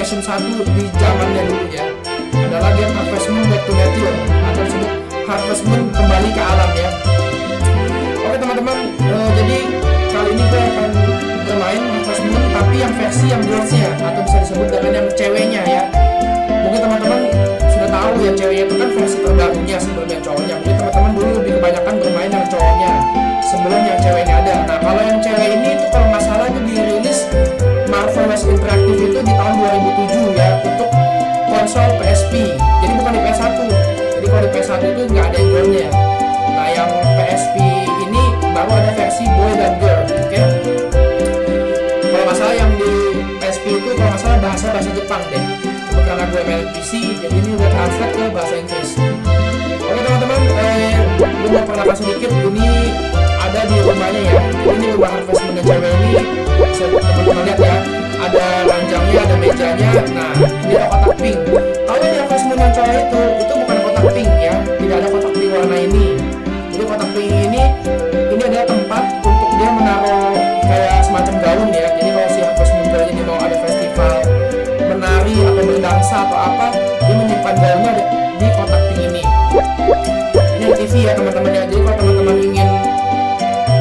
PlayStation 1 di zamannya dulu ya, adalah game Harvest Moon Back to Nature atau disebut Harvest Moon kembali ke alam ya. Oke teman-teman, jadi kali ini gue akan bermain Harvest Moon tapi yang versi yang girls-nya atau bisa disebut dengan yang ceweknya ya. Mungkin teman-teman sudah tahu ya, ceweknya itu kan versi terbarunya sebelum yang cowoknya. Mungkin teman-teman dulu lebih kebanyakan bermain yang cowoknya sebelum yang ceweknya ada. Nah kalau yang cewek ini itu kalau nggak salah itu dirilis Marvel West Interactive itu di tahun 2007 ya, untuk konsol PSP. Jadi bukan di PS1. Jadi kalau di PS1 itu nggak ada yang girl-nya. Nah yang PSP ini baru ada versi boy dan girl. Oke. Kalau nggak salah yang di PSP itu kalau nggak salah bahasa Jepang deh. Cuma karena gue main PC, jadi ini udah translate ke bahasa Inggris. Oke teman-teman, gue mau perkenalkan sedikit. Ini ada di rumahnya ya. Jadi ini rumah Harvest Moon cewek ini, bisa teman-teman lihat ya. Ada ranjangnya, ada mejanya. Nah, ini ada kotak pink. Kalau di Harvest Moon yang cowok itu bukan kotak pink ya. Tidak ada kotak pink warna ini. Jadi kotak pink ini adalah tempat untuk dia menaruh kayak semacam gaun ya. Jadi kalau si Harvest Moon ini mau ada festival menari atau berdansa atau apa, dia menyimpan gaunnya di kotak pink ini. Ini TV ya teman-teman ya. Jadi kalau teman-teman ingin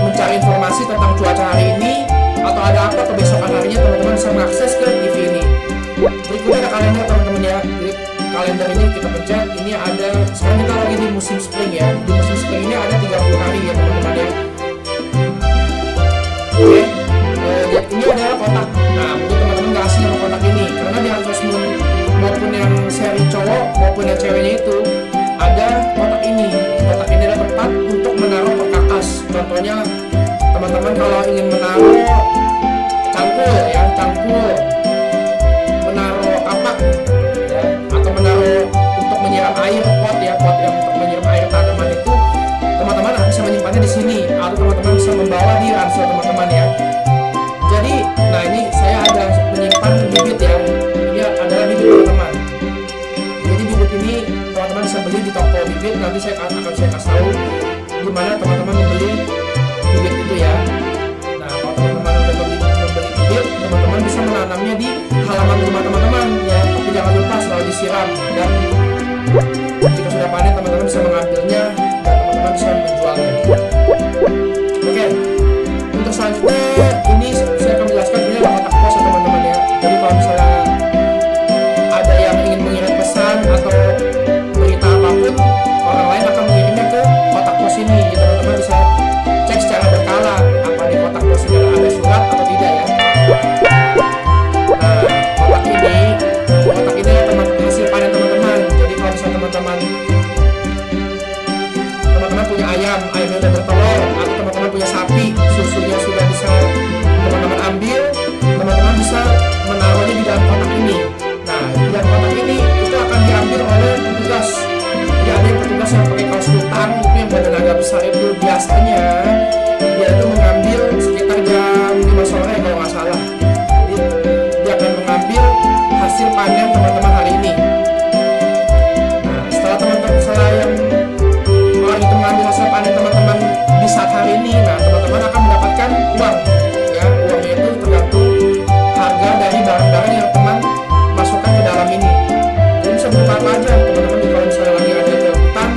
mencari informasi tentang cuaca hari ini atau ada apa kebesokan harinya, teman-teman bisa mengakses ke TV ini. Berikutnya ada kalender teman-teman ya. Jadi kalender ini kita pencet, ini ada, sekarang kita lagi di musim spring ya. Di musim spring ini ada 30 hari ya teman-teman ya. Oke, ini adalah kotak. Nah mungkin teman-teman gak asing sama kotak ini, karena di Harvest Moon maupun yang seri cowok maupun yang ceweknya itu ada kotak ini. Kotak ini adalah tempat untuk menaruh perkakas. Contohnya teman-teman kalau ingin menaruh cangkul, menaruh kapak ya, atau menaruh untuk menyiram air, pot yang untuk menyiram air tanaman itu, teman-teman bisa menyimpannya di sini atau teman-teman bisa membawa di ransel teman-teman ya. Jadi, nah ini saya ada menyimpan bibit ya. Ini adalah bibit teman-teman. Jadi bibit ini teman-teman bisa beli di toko bibit. Nanti saya akan kasih tahu di mana teman-teman membeli bibit itu ya. Nah kalau teman-teman udah membeli bibit, teman-teman bisa menanamnya di halaman rumah teman-teman ya. Tapi jangan lupa selalu disiram, dan jika sudah panen teman-teman bisa mengambilnya dan teman-teman bisa menjualnya. Oke, untuk selanjutnya ini saya akan menjelaskan, ini adalah kotak pos ya teman-teman ya. Jadi kalau misalnya ada yang ingin mengirim pesan atau berita apapun, orang lain akan mengirimnya ke kotak pos ini. Jadi teman-teman bisa cek secara berkala apa di kotak pos ini ada surat atau tidak ya. Nah kotak ini hasil panen teman-teman. Jadi kalau misalnya teman-teman punya ayamnya udah bertelur, atau teman-teman punya sapi, susunya sudah bisa teman-teman ambil, teman-teman bisa menaruhnya di dalam kotak ini. Nah di dalam kotak ini itu akan diambil oleh petugas. Jadi ada yang petugas yang pakai kaos kutang itu, yang badan agak besar itu, biasanya dia itu mengambil sekitar jam 5 sore kalau nggak salah. Jadi dia akan mengambil hasil panen teman-teman hari ini. Nah setelah yang orang itu mengambil hasil panen teman-teman di saat hari ini, nah teman-teman akan mendapatkan uang ya. Uangnya itu tergantung harga dari barang-barang yang teman masukkan ke dalam ini. Jadi bisa berupa apa aja teman-teman. Kalau misalnya lagi ada di hutan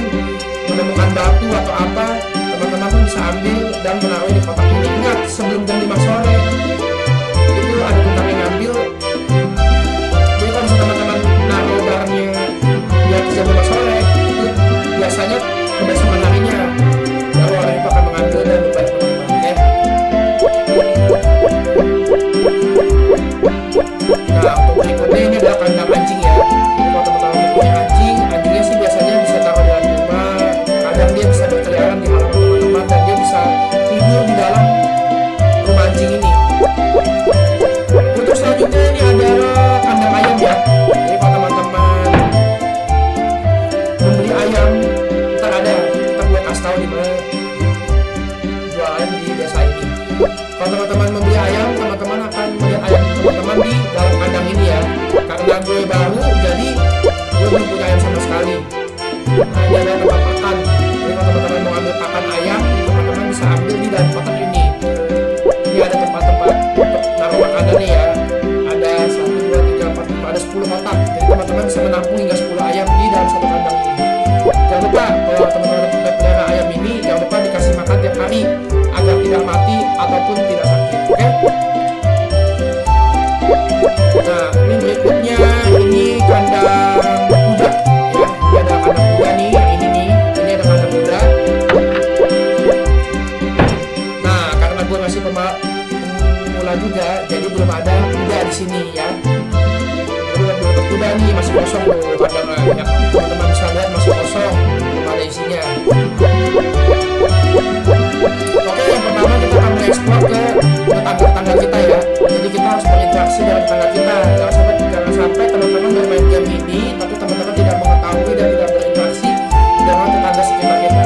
menemukan batu atau apa, teman-teman pun bisa ambil dan menaruh di kotak ini. Ingat, sebelum jam 5 sore itu ada tukang yang ngambil. Jadi kalau misalnya teman-teman naruh barangnya di atas jam 5 sore, itu biasanya kebesokan harinya baru orang itu akan mengambil dan membayar teman-teman. Oke. Nah untuk berikutnya ini adalah kandang anjing ya. Jadi kalau teman-teman punya anjingnya sih biasanya bisa taruh di dalam rumah. Kadang dia bisa berkeliaran di halaman teman-teman, dan dia bisa tidur di dalam rumah anjing ini. Untuk selanjutnya ini adalah kandang ayam ya. Jadi kalau teman-teman membeli ayam, ntar gue kasih tahu di mana jual ayam di desa ini. Kalau teman-teman membeli ayam, teman-teman akan melihat ayam teman-teman di dalam kandang ini ya. Karena gue baru, jadi gue belum punya ayam sama sekali. Nah ini adalah tempat pakan. Jadi kalau teman-teman mau ambil pakan ayam, teman-teman bisa ambil di dalam kotak ini. Ini ada tempat-tempat untuk naruh makanannya ya. Ada 1, 2, 3, 4, 5, ada 10 menampung hingga 10 ayam di dalam satu kandang ini. Jangan lupa kalau teman-teman udah pelihara ayam ini, jangan lupa dikasih makan tiap hari agar tidak mati ataupun tidak sakit. Oke? Nah, ini berikutnya ini kandang kuda ya. Ini ada kandang kuda nih, yang ini nih. Ini ada kandang kuda. Nah, karena gue masih pemula juga, jadi belum ada kuda di sini ya. Belum kuda nih, masih kosong tuh kandangnya. Ya, teman-teman bisa lihat masih kosong, belum ada isinya. Oke, yang pertama kita akan mengeksplor ke tetangga-tetangga kita ya. Jadi kita harus berinteraksi dengan tetangga kita. Jangan sampai teman-teman bermain game ini, tapi teman-teman tidak mengetahui dan tidak berinteraksi dengan tetangga sekitar kita.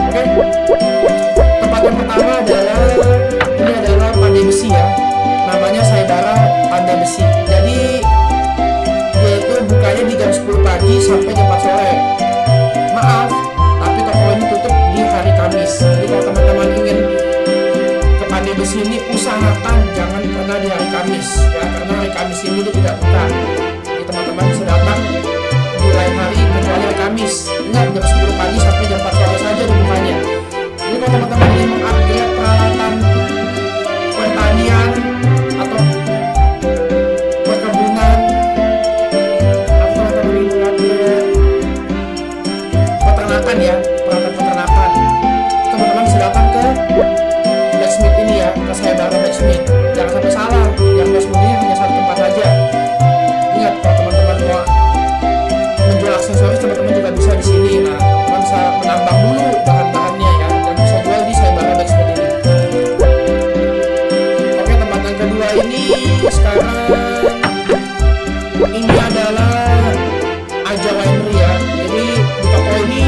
Oke? Tempat yang pertama adalah ini adalah pandai besi ya. Namanya Saibara Pandai Besi. Jadi dia itu bukanya di jam 10 pagi sampai jam 4 sore. Maaf, tapi toko ini tutup di hari Kamis. Jadi kalau teman-teman ingin ke Pandai Besi ini, usahakan jangan pernah di hari Kamis ya, karena hari Kamis ini dia tidak buka. Jadi teman-teman bisa datang di lain hari kecuali hari Kamis. Ingat, jam 10 pagi sampai jam 4 sore saja dibukanya. Jadi kalau teman-teman ingin mengupgrade peralatan pertanian atau perkebunan, atau teman-teman ingin mengupgrade peternakan ya, peralatan peternakan, teman-teman bisa datang ke blacksmith ini ya, ke Saibara Blacksmith. Jangan sampai salah, yang blacksmith ini hanya satu tempat saja. Ingat, kalau teman-teman mau menjual aksesoris, teman-teman juga bisa di sini. Nah, teman bisa menambang dulu bahan-bahannya ya, dan bisa jual di Saibara Blacksmith ini. Oke, tempat yang kedua ini sekarang ini adalah Aja Winery ya. Jadi di toko ini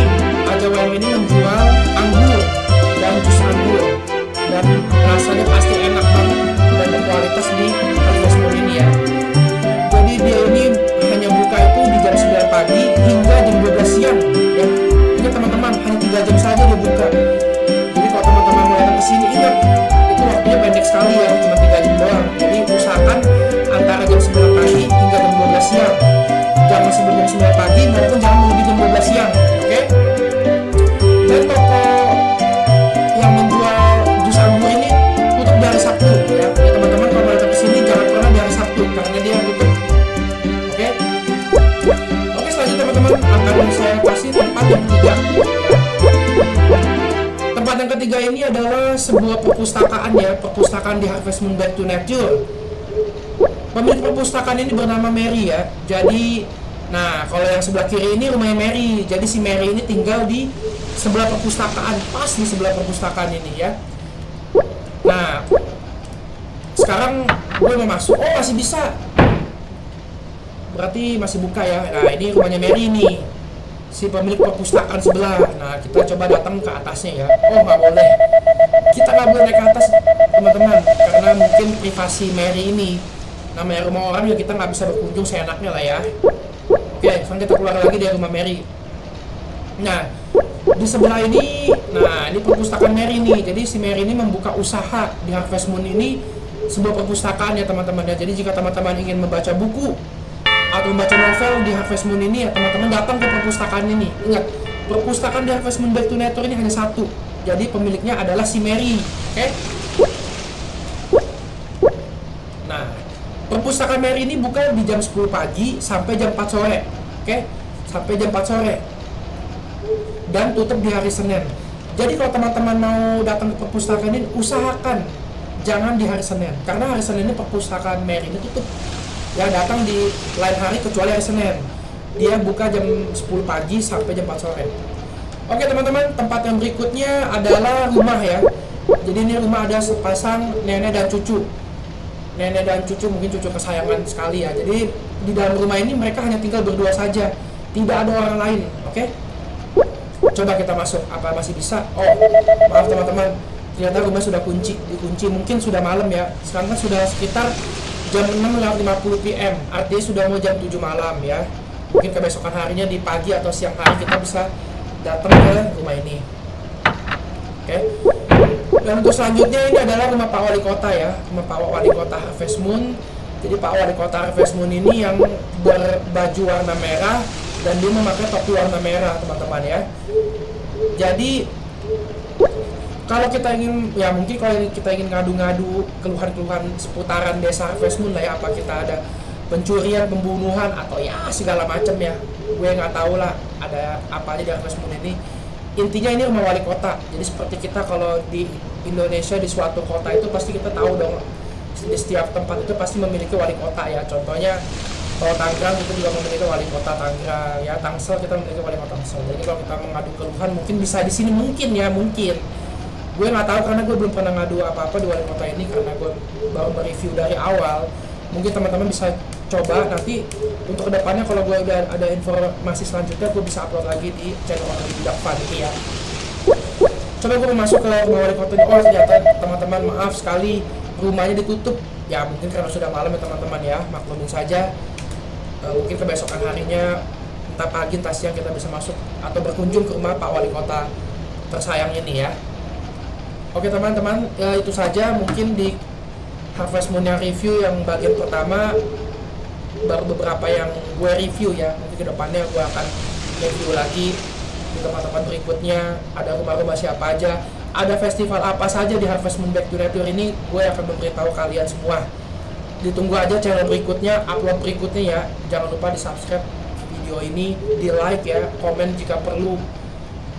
Aja Winery ini menjual anggur dan jus anggur, dan rasanya pasti enak banget dan berkualitas di Harvest Moon ini ya. Jadi dia ini hanya buka itu di jam 9 pagi hingga jam 12 siang ya. Ini teman-teman hanya 3 jam saja dia buka. Jadi kalau teman-teman mau datang ke sini, ingat itu waktunya pendek sekali ya, cuma 3 jam doang. Jadi usahakan antara jam 9 pagi hingga jam 12 siang. Jangan sebelum jam 9 pagi maupun jangan melebihi jam 12 siang. Oke? Dan toko yang menjual jus anggur ini tutup di hari Sabtu ya. Ya teman-teman, kalau mau datang ke sini jangan pernah di hari Sabtu karena dia tutup. Oke? Oke, selanjutnya teman-teman akan saya kasih tempat yang ketiga. Tempat yang ketiga ini adalah sebuah perpustakaan ya, perpustakaan di Harvest Moon Back to Nature. Pemilik perpustakaan ini bernama Mary ya. Jadi, nah kalau yang sebelah kiri ini rumahnya Mary. Jadi si Mary ini tinggal di sebelah perpustakaan, pas di sebelah perpustakaan ini ya. Nah, sekarang gue mau masuk. Oh, masih bisa. Berarti masih buka ya. Nah, ini rumahnya Mary nih, si pemilik perpustakaan sebelah. Nah, kita coba datang ke atasnya ya. Oh, nggak boleh. Kita nggak boleh naik ke atas teman-teman, karena mungkin privasi Mary ini. Namanya rumah orang ya, kita nggak bisa berkunjung seenaknya lah ya. Oke, sekarang kita keluar lagi dari rumah Mary. Nah, di sebelah ini, nah ini perpustakaan Mary nih. Jadi si Mary ini membuka usaha di Harvest Moon ini, sebuah perpustakaan ya teman-teman ya. Jadi jika teman-teman ingin membaca buku atau membaca novel di Harvest Moon ini ya, teman-teman datang ke perpustakaan ini. Ingat, perpustakaan di Harvest Moon Back to Nature ini hanya satu. Jadi pemiliknya adalah si Mary. Oke? Nah, perpustakaan Mary ini buka di jam 10 pagi sampai jam 4 sore. Oke? Sampai jam 4 sore. Dan tutup di hari Senin. Jadi kalau teman-teman mau datang ke perpustakaan ini, usahakan jangan di hari Senin. Karena hari Senin ini perpustakaan Mary ini tutup. Ya, datang di lain hari kecuali hari Senin. Dia buka jam 10 pagi sampai jam 4 sore. Oke teman-teman, tempat yang berikutnya adalah rumah ya. Jadi ini rumah ada sepasang nenek dan cucu. Nenek dan cucu, mungkin cucu kesayangan sekali ya. Jadi di dalam rumah ini mereka hanya tinggal berdua saja, tidak ada orang lain. Oke? Coba kita masuk, apa masih bisa? Oh, maaf teman-teman, ternyata rumah sudah dikunci. Mungkin sudah malam ya. Sekarang kan sudah sekitar jam 6.50 PM, artinya sudah mau jam 7 malam ya. Mungkin kebesokan harinya di pagi atau siang hari kita bisa datang ke rumah ini. Oke. Dan untuk selanjutnya ini adalah rumah Pak Wali Kota ya, rumah Pak Wali Kota Harvest Moon. Jadi Pak Wali Kota Harvest Moon ini yang berbaju warna merah dan dia memakai topi warna merah, teman-teman ya. Jadi kalau kita ingin, ya mungkin kalau kita ingin ngadu-ngadu keluhan-keluhan seputaran desa Harvest Moon lah ya, apa kita ada pencurian, pembunuhan, atau ya segala macam ya, gue nggak tahu lah ada apa aja di Harvest Moon ini. Intinya ini rumah wali kota, jadi seperti kita kalau di Indonesia di suatu kota itu pasti kita tahu dong, di setiap tempat itu pasti memiliki wali kota ya. Contohnya kalau Tangerang itu juga memiliki wali kota Tangerang ya, Tangsel kita memiliki wali kota Tangsel. Jadi kalau kita mengadu keluhan mungkin bisa di sini, mungkin ya, mungkin gue nggak tahu karena gue belum pernah ngadu apa-apa di wali kota ini karena gue baru mereview dari awal. Mungkin teman-teman bisa coba nanti untuk kedepannya kalau gue udah ada informasi selanjutnya gue bisa upload lagi di channel Otodidak Budak Fun ya. Coba gue masuk ke rumah wali kota ini, oh ternyata teman-teman maaf sekali rumahnya ditutup ya, mungkin karena sudah malam ya teman-teman ya, maklumin saja. Mungkin kebesokan harinya entah pagi entah siang kita bisa masuk atau berkunjung ke rumah Pak Wali Kota tersayang ini ya. Oke teman-teman, ya itu saja mungkin di Harvest Moon yang review yang bagian pertama, baru beberapa yang gue review ya. Mungkin kedepannya gue akan review lagi di tempat-tempat berikutnya, ada rumah-rumah siapa aja, ada festival apa saja di Harvest Moon Back to Nature ini, gue akan memberitahu kalian semua. Ditunggu aja channel berikutnya, upload berikutnya ya. Jangan lupa di subscribe video ini, di like ya, komen jika perlu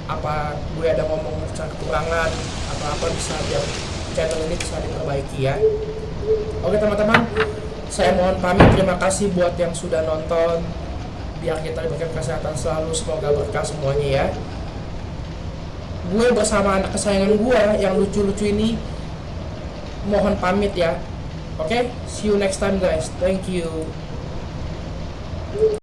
apa gue ada ngomong kekurangan atau apa, bisa biar channel ini bisa diperbaiki ya. Oke teman-teman, saya mohon pamit, terima kasih buat yang sudah nonton, biar kita diberikan kesehatan selalu, semoga berkah semuanya ya. Gue bersama anak kesayangan gue yang lucu-lucu ini mohon pamit ya. Oke, see you next time guys, thank you.